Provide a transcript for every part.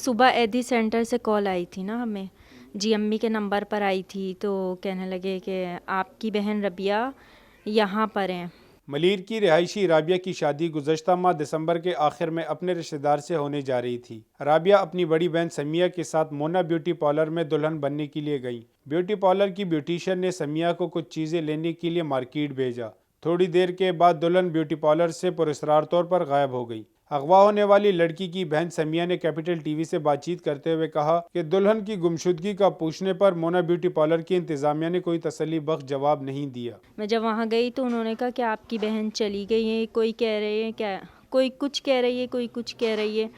सुबह एदी सेंटर से कॉल आई थी ना हमें, जी अम्मी के नंबर पर आई थी, तो कहने लगे कि आपकी बहन रबिया यहाँ पर हैं। मलीर की रिहायशी राबिया की शादी गुज़श्ता माह दिसंबर के आखिर में अपने रिश्तेदार से होने जा रही थी। राबिया अपनी बड़ी बहन समिया के साथ मोना ब्यूटी पार्लर में दुल्हन बनने के लिए गई। ब्यूटी पार्लर की ब्यूटिशियन ने समिया को कुछ चीज़ें लेने के लिए मार्केट भेजा। थोड़ी देर के बाद दुल्हन ब्यूटी पार्लर से पुरस्कार तौर पर गायब हो गई। अगवा होने वाली लड़की की बहन समिया ने कैपिटल टीवी से बातचीत करते हुए कहा कि दुल्हन की गुमशुदगी का पूछने पर मोना ब्यूटी पार्लर की इंतजामिया ने कोई तसल्ली बख्श जवाब नहीं दिया। मैं जब वहाँ गई तो उन्होंने कहा कि आपकी बहन चली गई है, कोई कह रहे हैं क्या, कोई कुछ कह रही है, कोई कुछ कह रही है।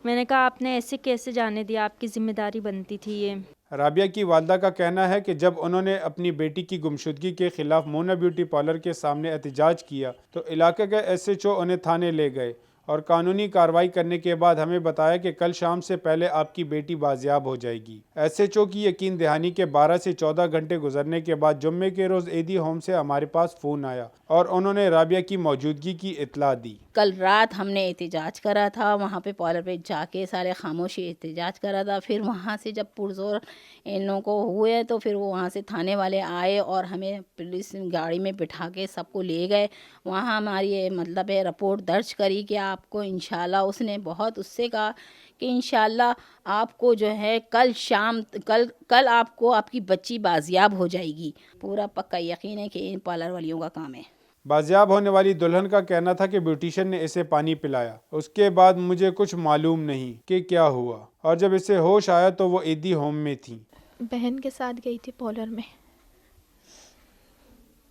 मैंने कहा आपने ऐसे कैसे जाने दिया, आपकी जिम्मेदारी बनती थी ये। राबिया की वालदा का कहना है कि जब उन्होंने अपनी बेटी की गुमशुदगी के खिलाफ मोना ब्यूटी पार्लर के सामने एहतजाज किया तो इलाके के SHO उन्हें थाने ले गए और कानूनी कार्रवाई करने के बाद हमें बताया कि कल शाम से पहले आपकी बेटी बाजियाब हो जाएगी। SHO की यकीन दहानी के 12 से 14 घंटे गुजरने के बाद जुम्मे के रोज़ एदी होम से हमारे पास फ़ोन आया और उन्होंने राबिया की मौजूदगी की इत्तला दी। कल रात हमने एहतजाज करा था, वहाँ पे पार्लर पे जाके सारे खामोशी एहतजाज करा था। फिर वहाँ से जब पुरजोर इन लोगों को हुए तो फिर वो वहाँ से थाने वाले आए और हमें पुलिस गाड़ी में बिठा के सबको ले गए। वहाँ हमारी ये मतलब है रिपोर्ट दर्ज करी कि आपको इंशाल्लाह, उसने बहुत उससे कहा कि इंशाल्लाह आपको जो है कल शाम कल आपको आपकी बच्ची बाजियाब हो जाएगी। पूरा पक्का यकीन है कि इन पार्लर वालियों का काम है। बाजियाब होने वाली दुल्हन का कहना था कि ब्यूटिशियन ने इसे पानी पिलाया। उसके बाद मुझे कुछ मालूम नहीं कि क्या हुआ और जब इसे होश आया तो वो एदी होम में थी। बहन के साथ गई थी पार्लर में,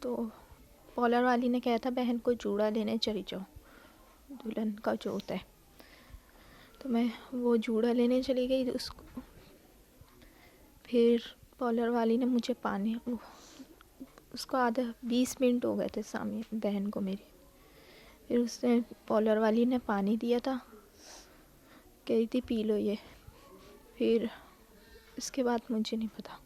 तो पार्लर वाली ने कहा था बहन को जूड़ा लेने चली जाओ, दुल्हन का जो होता है। तो मैं वो जूड़ा लेने चली गई उसको। फिर पार्लर वाली ने मुझे पानी, उसको आधा 20 मिनट हो गए थे सामने बहन को मेरी। फिर उसने पार्लर वाली ने पानी दिया था, कह रही थी पी लो ये। फिर इसके बाद मुझे नहीं पता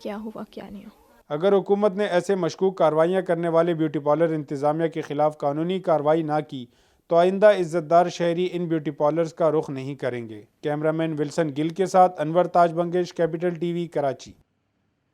क्या हुआ क्या नहीं हुआ। अगर हुकूमत ने ऐसे मशकूक कार्रवाइयाँ करने वाले ब्यूटी पार्लर इंतज़ामिया के खिलाफ कानूनी कार्रवाई ना की तो आइंदा इज़्ज़तदार शहरी इन ब्यूटी पार्लर्स का रुख नहीं करेंगे। कैमरामैन विल्सन गिल के साथ अनवर ताज बंगेश, कैपिटल TV, कराची।